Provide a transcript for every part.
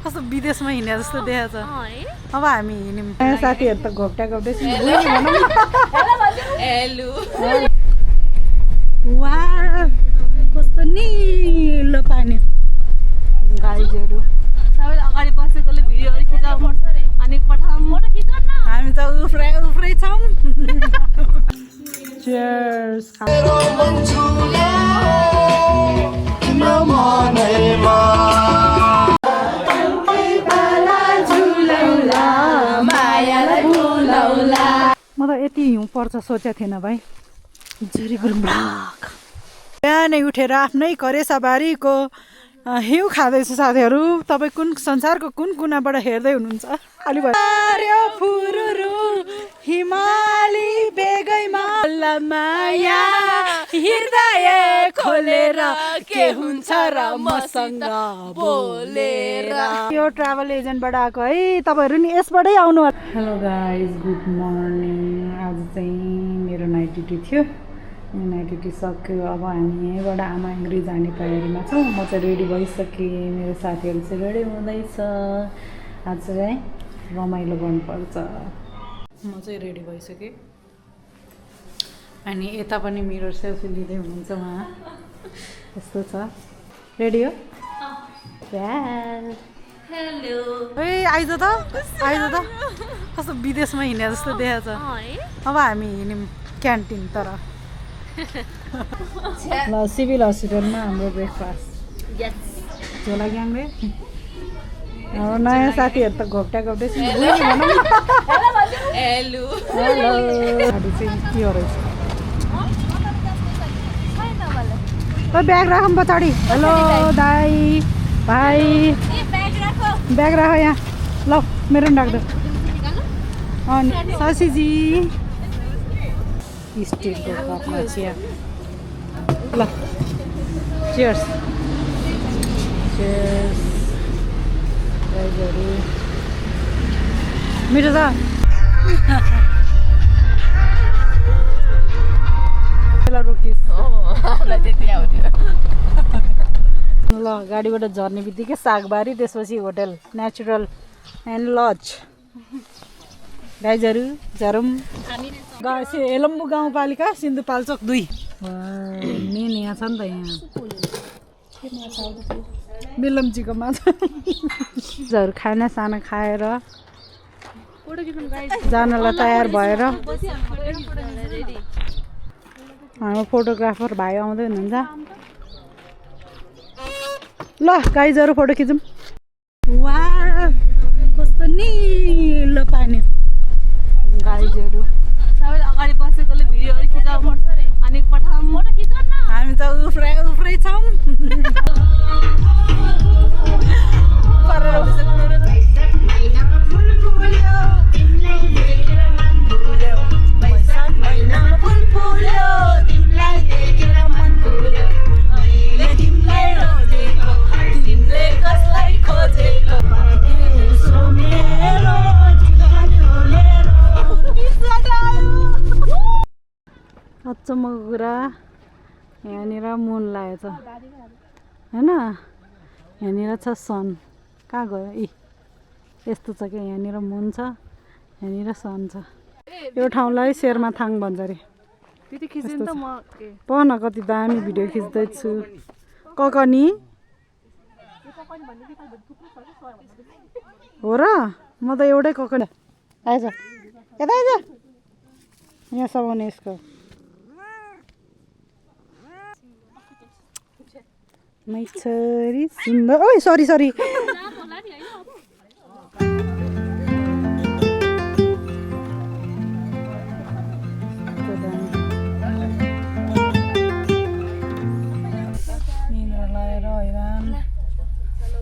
कस्तो विदेशमा हिँडे जस्तो देखाएको छ। अब हामी हिँड्यौँ साथीहरू त घोप्टा घोप्टै कस्तो निलो पानी गाईहरू सबैले अगाडि बसेकोले भिडियोहरू खिचाउनु अनि पठाउँ हामी त उफ्रै छौँ। Cheers. म त यति हिउँ पर्छ सोचेको थिएन भाइ। बिहानै उठेर आफ्नै करेसाबारीको हिउँ खाँदैछु साथीहरू। तपाईँ कुन संसारको कुन कुनाबाट हेर्दै हुनुहुन्छ? अलि भयो फुरुरु हिमाली बेगैमा माया हृदय खोलेर के हुन्छ र मसँग बोलेर। यो ट्राभल एजेन्टबाट आएको है, तपाईँहरू नि यसबाटै आउनु। Hello guys, good morning. आज चाहिँ मेरो नाइट ड्युटी थियो। नाइट ड्युटी सक्यो। अब हामी यहीँबाट आमा एङ्ग्री जाने तयारीमा छौँ। म चाहिँ रेडी भइसकेँ, मेरो साथीहरू चाहिँ रेडी हुँदैछ। आज चाहिँ रमाइलो गर्नुपर्छ। म चाहिँ रेडी भइसकेँ अनि यता पनि मिरर सेल्फी लिँदै हुनुहुन्छ उहाँ। यस्तो छ। रेडी हो? हेलो आइज त कस्तो विदेशमा हिँडे जस्तो देखाएको छ। अब हामी हिँड्यौँ क्यान्टिन तर ल सिभिल हस्पिटलमा हाम्रो ब्रेकफास्ट झोला ग्याङले। अब नयाँ साथीहरू त घोप्टा घोप्टै हेलो चाहिँ के हो रहेछ? ब्याग राखौँ पछाडि। हेलो दाई भाइ, ब्याग राख यहाँ। ल मेरो पनि राख्दो। अनि सासीजी स्टिलको कपमा चिया। ल चियर्स। चियर्स गाइजहरू। मिठो छ। ल गाडीबाट झर्ने बित्तिकै सागबारी, त्यसपछि होटल नेचुरल एन्ड लज। गाइजहरू झरौँ। हेलम्बु गाउँपालिका सिन्धुपाल्चोक 2 मेन यहाँ छ नि त। यहाँ बेलम्चीको माछाहरू खाना साना खाएर जानलाई तयार भएर हाम्रो फोटोग्राफर भाइ आउँदै हुनुहुन्छ। ल गाइजहरू फोटो खिचौँ। वाह कस्तो निलो पानी गाइजहरू सबैले अगाडि बसेकोले भिडियोहरू खिचाउनु अनि पठाउँ हामी त उफ्रै छौँ। अचम्मको कुरा यहाँनिर मुन लागेको छ होइन? यहाँनिर छ सन। कहाँ गयो? यस्तो छ क्या, यहाँनिर मुन छ, यहाँनिर सन छ। यो ठाउँलाई शेरमाथाङ भन्छ अरे। पढ्न कति दामी भिडियो खिच्दैछु। ककनी हो र? म त एउटै ककनी आएछ। यता आइज यहाँ सघाउने यसको मै छोरी सुन्दर। ओइ सरी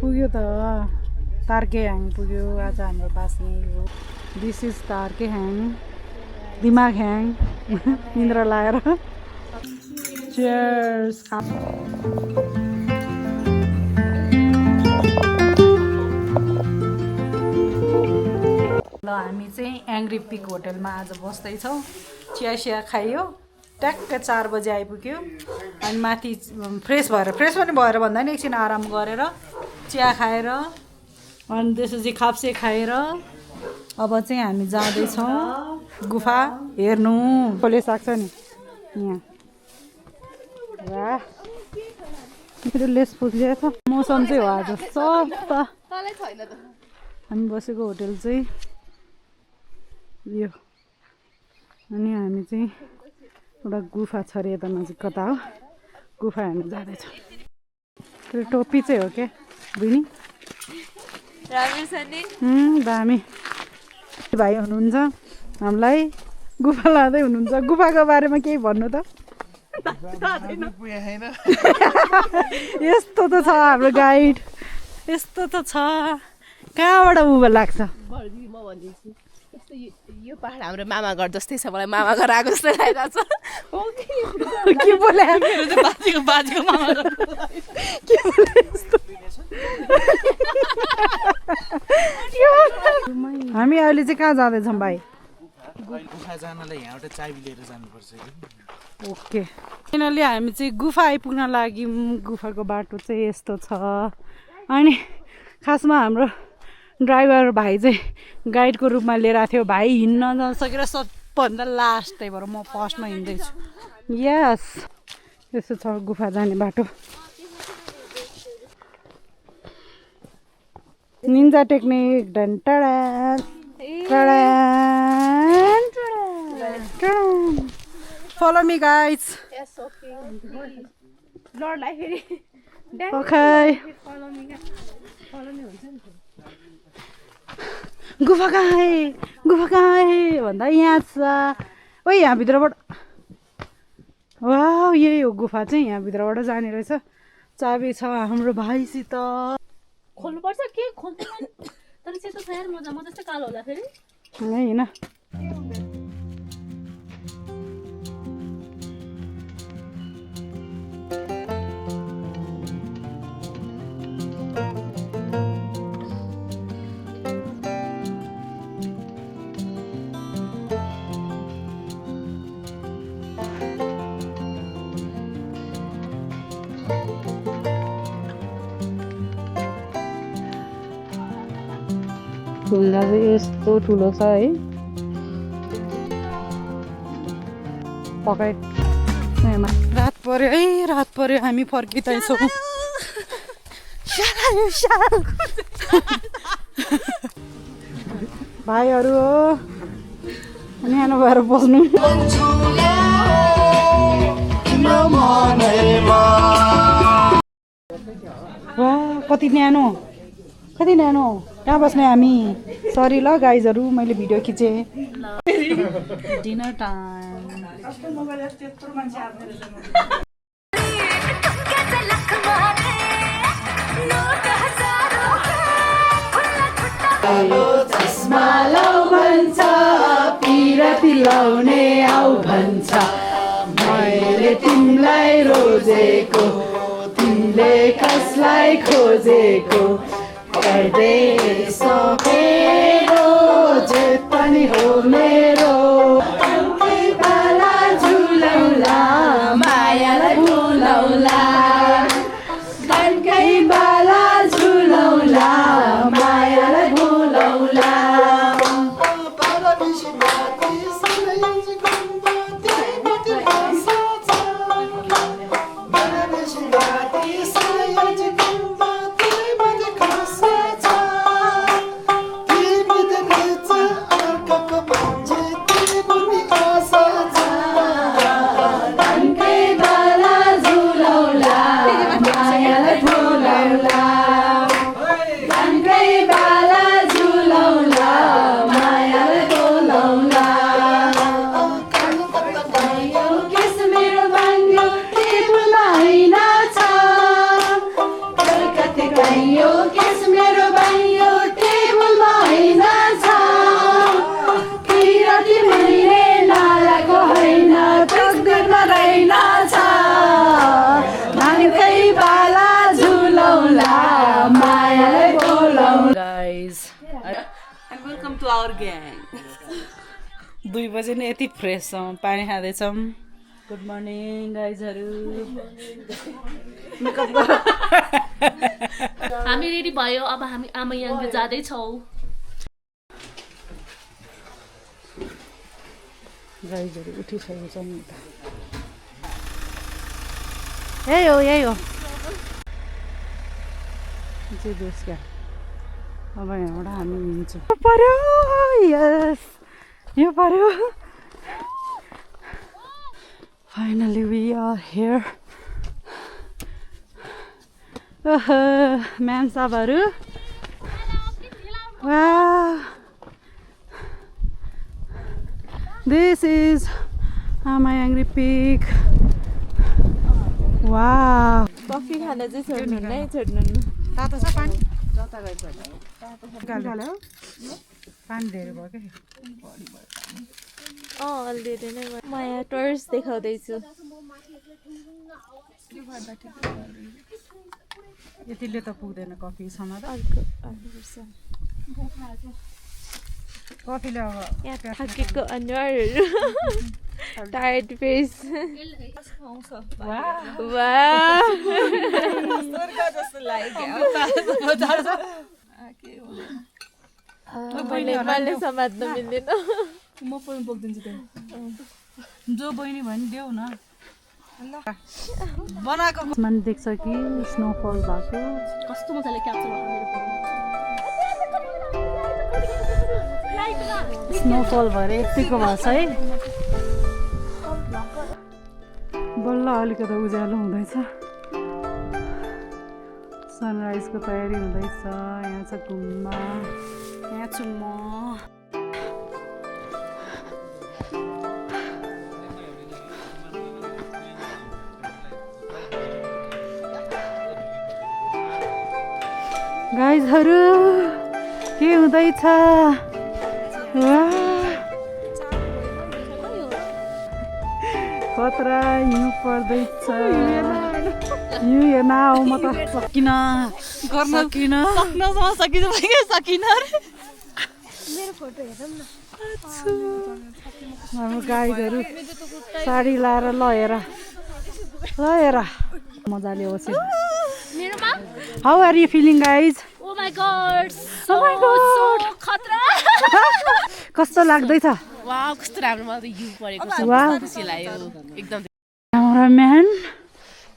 पुग्यो त तार्केहाङ पुग्यो। आज हाम्रो बास यहीँ हो। दिस इज तार्केहाङ, दिमाग ह्याङ निन्द्रा लाएर। चियर्स। ल हामी चाहिँ एङ्ग्री पिक होटलमा आज बस्दैछौँ। चिया खाइयो, ट्याक्क 4 बजे आइपुग्यो। अनि माथि फ्रेस पनि भएर भन्दा नि एकछिन आराम गरेर चिया खाएर अनि त्यसपछि खाप्से खाएर अब चाहिँ हामी जाँदैछौँ गुफा हेर्नु। खोले सक्छ नि यहाँ। वाह मेरो लेस पुग्यो छ। मौसम चाहिँ हो आज सफा। हामी बसेको होटल चाहिँ यो। अनि हामी चाहिँ एउटा गुफा छ अरे यता नजिक कता हो गुफा हेर्नु जाँदैछौँ। त्यो टोपी चाहिँ हो क्या बहिनी दामी भाइ हुनुहुन्छ हामीलाई गुफा लाँदै हुनुहुन्छ। गुफाको बारेमा केही भन्नु त। यस्तो त छ हाम्रो गाइड यस्तो त छ कहाँबाट उँभो लाग्छ। यो पहाड हाम्रो मामा घर जस्तै छ मलाई मामा घर आएको जस्तो लागिरहेको छ। के बोले बाजेको मामा घर के बोले हामी अहिले चाहिँ कहाँ जाँदैछौँ भाइ। गुफा जानलाई यहाँबाट चाबी लिएर जानुपर्छ। ओके फाइनली हामी चाहिँ गुफा आइपुग्न लाग्यौँ। गुफाको बाटो चाहिँ यस्तो छ। अनि खासमा हाम्रो ड्राइभर भाइ चाहिँ गाइडको रूपमा लिएर आएको थियो। भाइ हिँड्न नसकेर सबभन्दा लास्ट त्यही भएर म फर्स्टमा हिँड्दैछु। यस यस्तो छ गुफा जाने बाटो। निन्जा टेक्निक डन टाडा फलो मी गाइज। ओके गुफा कहाँ है भन्दा यहाँ छ। ओ यहाँ भित्रबाट वाह यही हो गुफा चाहिँ। यहाँ भित्रबाट जाने रहेछ। चाबी छ हाम्रो भाइसित। खोल्नुपर्छ के खोल्दैन तर सेतो छ यार मजा म जस्तै कालो होला फेरि हैन। ढुङ्गा चाहिँ यस्तो ठुलो छ है। पकाइ रात पर्यो है रात पर्यो हामी फर्किँदैछौँ। भाइहरू हो न्यानो भएर बस्नु। वाह कति न्यानो कहाँ बस्ने हामी। सरी ल गाइजहरू मैले भिडियो खिचेँ। Dinner time. चस्मा लाउ भन्छ पिरती लाउने आउ भन्छ मैले तिमीलाई रोजेको तिमीले कसलाई खोजेको मेरो जे पनि हो मेरो बाला झुलौला मायालाई भुलौला घनकै बाला झुलौला मायालाई भुलौला। Welcome to our gang. 2 बजे नै यति फ्रेस छौँ पानी खाँदैछौँ। Good morning गाइजहरू। हामी रेडी भयो अब हामी आमा यहाँ जाँदैछौँ गाइजहरू उठिसकेको छ नि यही हो चाहिँ बेस क्या अब यहाँबाट हामी हिँड्छौँ पर्यो यस यो पर्यो finally we are here ma'am साहबहरू दिस इज आमायाङ्ग्री पिक वाह कफी खान चाहिँ छोड्नुहुन्न है छोड्नुहुन्न तातो छ पानी पानी धेरै भयो क्या अलरेडी नै म यहाँ टर्स देखाउँदैछु यतिले त पुग्दैन कफी समाएर कफीले अब यहाँ थाकेको अनुहारहरू टायर्ड फेस मैले समात्न मिल्दैन म पनि बोकिदिन्छु त्यो जो बहिनी भयो नि देऊ न बनाएको मन देख्छ कि स्नोफल भएको कस्तो मजाले क्याप्चर भयो मेरो स्नोफल भएर यतिको भएको छ है बल्ल अलिकति उज्यालो हुँदैछ सनराइजको तयारी हुँदैछ यहाँ छ गुम्बा यहाँ छु म गाइजहरू के हुँदैछ खतरा हिउँ पर्दैछ हिउँ हेर्न आऊ म त सकिन हाम्रो गाइजहरू साडी लाएर ल हेर मजाले होस् how are you feeling guys oh my God Oh my God. खतरा कस्तो लाग्दैछ वाउ कस्तो राम्रो मलाई त हिउँ परेको छ वाह खुसी लाग्यो एकदम क्यामराम्यान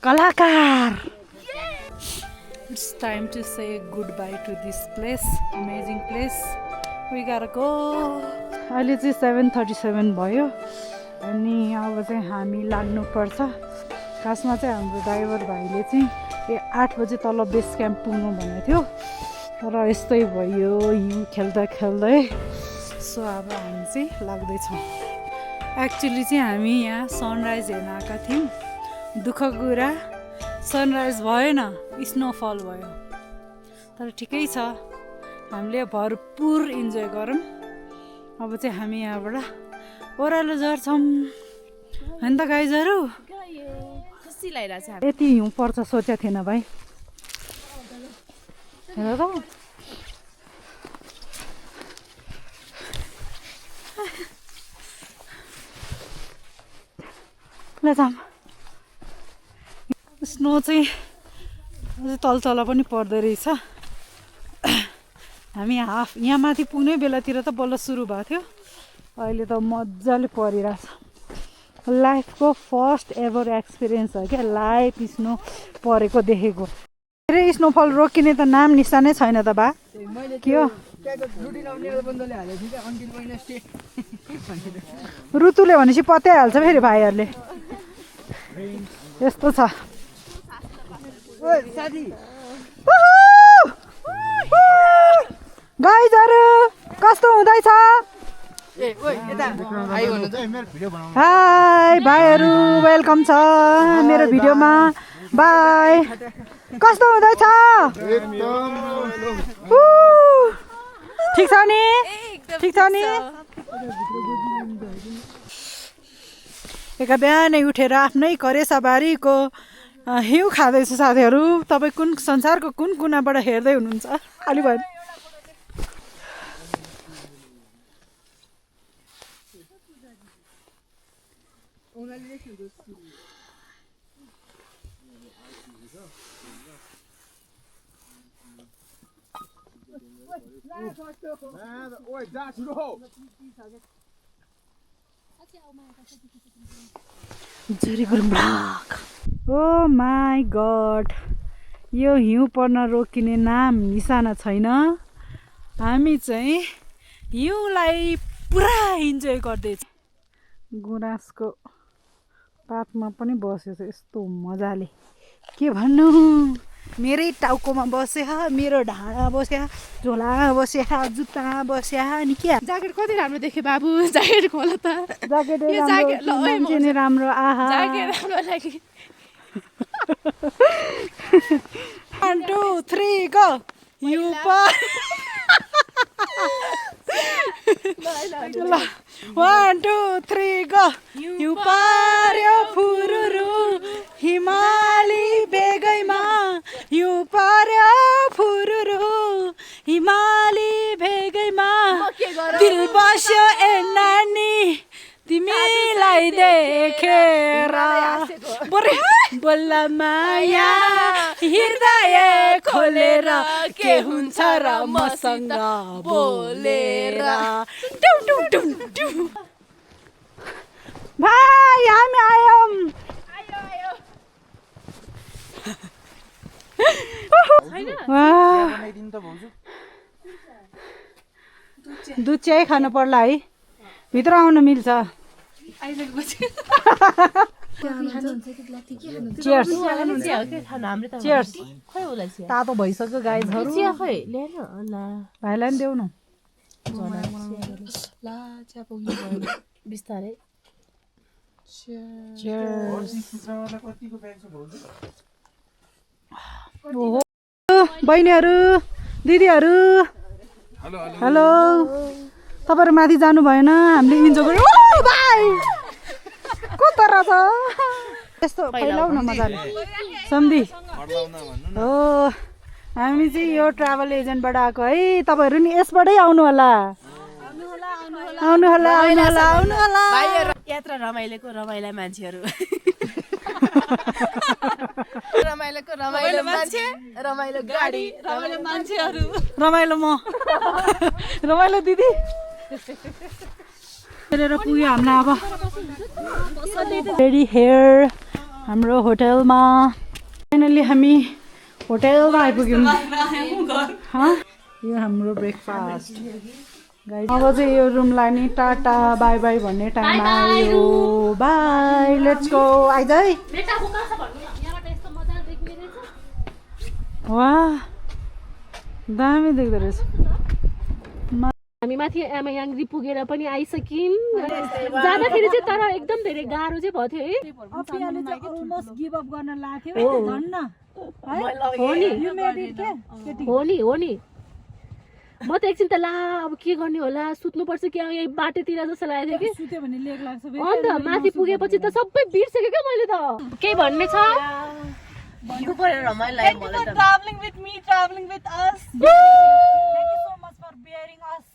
कलाकार it's time to say goodbye to this place amazing place we got go अहिले चाहिँ 7:37 भयो अनि अब चाहिँ हामी लाग्नुपर्छ खासमा चाहिँ हाम्रो ड्राइभर भाइले चाहिँ 8 बजे तल बेस क्याम्प पुग्नु भनेको थियो र यस्तै भयो हिउँ खेल्दा खेल्दै सो अब हामी चाहिँ लाग्दैछौँ एक्चुली चाहिँ हामी यहाँ सनराइज हेर्न आएका थियौँ दुःखको कुरा सनराइज भएन स्नोफल भयो तर ठिकै छ हामीले भरपुर इन्जोय गरौँ अब चाहिँ हामी यहाँबाट ओह्रालो झर्छौँ होइन त गाइजहरू खुसी लागिरहेछ यति हिउँ पर्छ सोचेको थिएन भाइ हेर त ल जाम स्नो चाहिँ अझै तल पनि पर्दो रहेछ हामी हाफ यहाँ माथि पुग्ने बेलातिर त बल्ल सुरु भएको थियो अहिले त मजाले परिरहेछ लाइफको फर्स्ट एभर एक्सपिरियन्स हो क्या लाइफ स्नो परेको देखेको धेरै स्नोफल रोकिने त नाम निशानै छैन त बा के हो ऋतुले भनेपछि पत्याइहाल्छ फेरि भाइहरूले यस्तो छ गाइजहरू कस्तो हुँदैछ हाई भाइहरू वेलकम छ मेरो भिडियोमा बाई कस्तो हुँदैछ ठिक छ नि ठिक छ नि एका बिहानै उठेर आफ्नै करेसाबारीको हिउँ खाँदैछु साथीहरू तपाईँ कुन संसारको कुन कुनाबाट हेर्दै हुनुहुन्छ खालि भयो ओ माई गड, यो हिउँ पर्न रोकिने नाम निशाना छैन। हामी चाहिँ हिउँलाई पुरा इन्जोय गर्दैछ। गुराँसको पातमा पनि बसेछ यस्तो मजाले, के भन्नु। मेरै टाउकोमा बस्या, मेरो ढाडा बस्या, झोला बस्या, जुत्ता बस्या नि क्या। ज्याकेट कति राम्रो देख्यो बाबु, ज्याकेट खोल त। ज्याकेट यो ज्याकेट ल, ओइ मान्छे नै राम्रो। आहा, ज्याकेट राम्रो लाग्यो। 1 2 3 go. You per 1 2 3 go. You पार्यो फुरुरु हिमाली बेगैमा, यु पार्यो फुरुरु हिमाली भेगैमा, दिल बस्यो ए नानी तिमीलाई देखेर, बोल्ला माया हृदय खोलेर, के हुन्छ र मसँग बोलेर। भाइ हामी आयौँ। बनाइदिनु त भाउजू। दुध चिया खानु पर्ला है, भित्र आउन मिल्छ। Cheers cheers. तातो भइसक्यो गाइजहरू, भाइलाई पनि देऊ न। बिस्तारै ओहो बहिनीहरू दिदीहरू, हेलो। तपाईँहरू माथि जानु भएन, हामीले इन्जोय गर्यौँ। ओ भाइ कता रहेछ यस्तो पहिलाउ न मजाले सम्धी हो। हामी चाहिँ यो ट्राभल एजेन्टबाट आएको है, तपाईँहरू नि यसबाटै आउनु होला, आउनु होला, आउनु होला, आउनु होला। यात्रा रमाइलोको रमाइला मान्छेहरू, रमाइलोको रमाइलो मान्छे, रमाइलो गाडी, रमाइलो मान्छेहरू, रमाइलो म, रमाइलो दिदी हेरेर पुग्यो हामीलाई। अब रेडी हेयर हाम्रो होटलमा। फाइनली हामी होटलमा आइपुग्यौँ। यो हाम्रो ब्रेकफास्ट। अब चाहिँ यो रुमलाई नि टाटा बाई बाई भन्ने टाइम आयो। By, let's go. आइज है। वाह दामी देख्दो रहेछ। हामी माथि याङरी पुगेर पनि आइसक्यौँ। जाँदाखेरि चाहिँ तर एकदम धेरै गाह्रो चाहिँ भयो थियो है। अपियाले चाहिँ अलमोस्ट गिभ अप गर्न लाग्थ्यो धन्न हो नि। म त एकछिन त ला अब के गर्ने होला, सुत्नुपर्छ कि यही बाटोतिर जस्तो लागेको थियो कि। सुत्यो भने लेग लाग्छ। अन्त माथि पुगेपछि त सबै बिर्सेको क्या मैले त। केही भन्ने छ? Traveling with me, traveling with us. Thank you so much for bearing us.